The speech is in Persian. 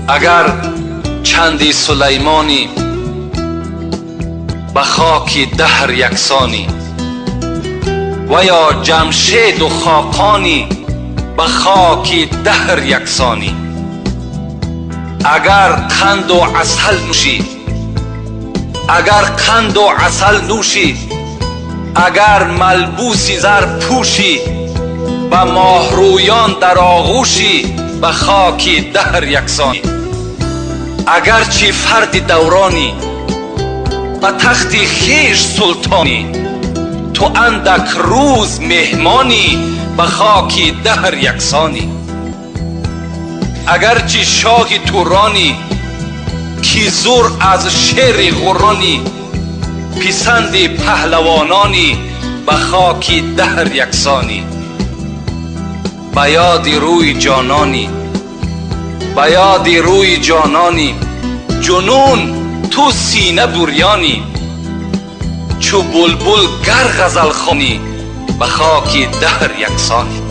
اگر چندی سلیمانی به خاک دهر یکسانی، و یا جمشید و خاقانی به خاک دهر یکسانی. اگر قند و عسل نوشی، اگر قند و عسل نوشی، اگر ملبوسی زر پوشی، به ماهرویان در آغوشی به خاک دهر یکسانی. اگرچه فرد دورانی به تخت خویش سلطانی، تو اندک روز مهمانی به خاک دهر یکسانی. اگرچه شاه تورانی کی زور از شیر غرانی، پسند پهلوانانی به خاک دهر یکسانی. به یاد روی جانانی، به یاد روی جانانی، جنون تو سینه بریانی، چو بلبل گر غزل خوانی به خاک دهر یکسانی.